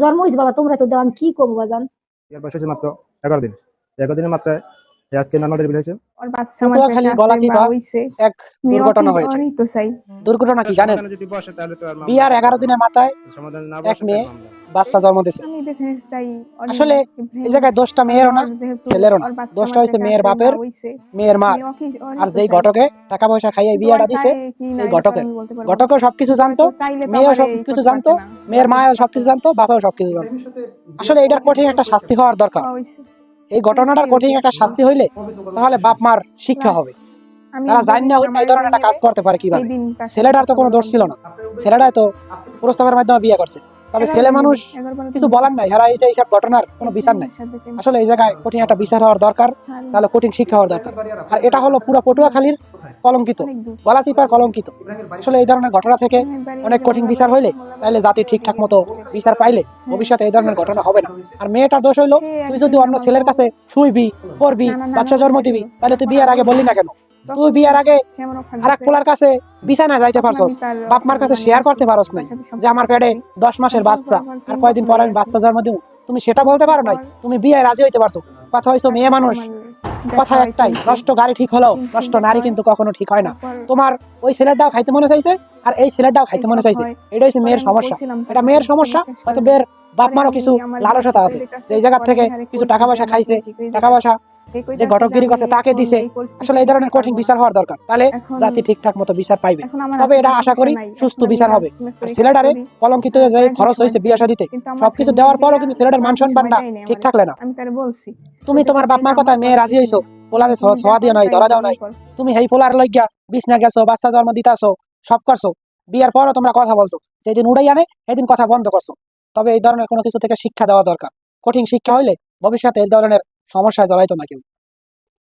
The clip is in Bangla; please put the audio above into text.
জন্ম হয়েছে বাবা, তোমরা তো দাও, আমি কি করবো বাজান? এর বয়স হয়েছে মাত্র 11 দিন। 11 দিনের মাত্রায় আজকে নর্মাল ডেলিভারি হয়েছে। ওর বাচ্চা আমার পেটে পটুয়াখালী আছে গলাচিপা বা হইছে, এক দুর্ঘটনা হয়েছে। ওরই তো চাই। দুর্ঘটনা কি জানেন? সমাধানে যদি বসে তাহলে তো আর মামলা বিয়ার 11 দিনের মাথায় সমাধান না এক বসে মেয়ে তাহলে মামলা। বাচ্চা জন্ম দিয়েছে। আমি বেছে নিতে চাই। আসলে এই জায়গায় দোষটা মেয়েরও না, ছেলেরও না, দোষটা হয়েছে মেয়ের বাপের, মেয়ের মা। আর যেই ঘটকে টাকা পয়সা খাইয়ে বিয়েটা দিছে, এই ঘটকের, ঘটকও সবকিছু জানতো, মেয়েও সবকিছু জানতো, মেয়ের মাও সবকিছু জানতো, বাবাও সবকিছু জানতো। আসলে এটার কঠিন একটা শাস্তি হওয়ার দরকার। এই ঘটনাটার কঠিন একটা শাস্তি হইলে তাহলে বাপ মার শিক্ষা হবে। তারা জানি না এই ধরনের একটা কাজ করতে পারে কিভাবে। ছেলেটার তো কোনো দোষ ছিল না, ছেলেটাই তো প্রস্তাবের মাধ্যমে বিয়ে করছে। তবে ছেলে মানুষ কিছু বলার নাই, হারা এই যে এইসব ঘটনার কোনো বিচার নাই। আসলে এই জায়গায় কঠিন একটা বিচার হওয়ার দরকার, তাহলে কঠিন শিক্ষা হওয়ার দরকার। আর এটা হলো পুরো পটুয়াখালীর কলঙ্কিত, গলাচিপার কলঙ্কিত। আসলে এই ধরনের ঘটনা থেকে অনেক কঠিন বিচার হইলে তাহলে জাতি ঠিকঠাক মতো বিচার পাইলে ভবিষ্যতে এই ধরনের ঘটনা হবে না। আর মেয়েটার দোষ হইলো, তুই যদি অন্য ছেলের কাছে শুইবি, পড়বি, বাচ্চা জন্ম দিবি, তাহলে তুই বিয়ের আগে বললি না কেন? তুই বিয়ের আগে আরেক পোলার কাছে বিছানা যাইতে পারছস, বাপ মার কাছে শেয়ার করতে পারস নাই যে আমার পেটে 10 মাসের বাচ্চা, আর কয়দিন পর আমি বাচ্চা জন্ম দিব, তুমি সেটা বলতে পারো নাই। তুমি বিয়ে রাজি হইতে পারছো। কথা হইছো মেয়ে মানুষ, কথা একটাই, নষ্ট গাড়ি ঠিক হলো, নষ্ট নারী কিন্তু কখনো ঠিক হয় না। তোমার ওই ছেলেটাও খাইতে মনে চাইছে, আর এই ছেলেটাও খাইতে মনে চাইছে, এটা হচ্ছে মেয়ের সমস্যা। এটা মেয়ের সমস্যা, হয়তো মেয়ের বাপ মারও কিছু লালসতা আছে, যে এই জায়গা থেকে কিছু টাকা পয়সা খাইছে, টাকা পয়সা যে ঘটকগিরি করছে তাকে দিছে। আসলে এই ধরনের কঠিন বিচার হওয়ার দরকার, তাহলে জাতি ঠিকঠাক মতো বিচার পাইবে। তবে এটা আশা করি সুস্থ বিচার হবে। আর ছেলেটারে কলঙ্কিত যে খরচ হয়েছে বিয়ে শাদীতে, সবকিছু দেওয়ার পরও কিন্তু ছেলেটার মান সম্মানটা ঠিক থাকলে না। আমি তার বলছি তুমি তোমার বাপ মার কথা মেয়ে রাজি হইছো, পোলারে ছোঁয়া দিও নাই, ধরা দাও নাই, তুমি হেই পোলার লইগা বিছনা গেছো, বাচ্চা জন্ম দিতাছো, সব করছো, বিয়ের পরও তোমরা কথা বলছো, যেদিন উড়াই আনে সেদিন কথা বন্ধ করছো। তবে এই ধরনের কোনো কিছু থেকে শিক্ষা দেওয়া দরকার। কঠিন শিক্ষা হইলে ভবিষ্যতে এই ধরনের সমস্যায় জড়াইতো না কেউ।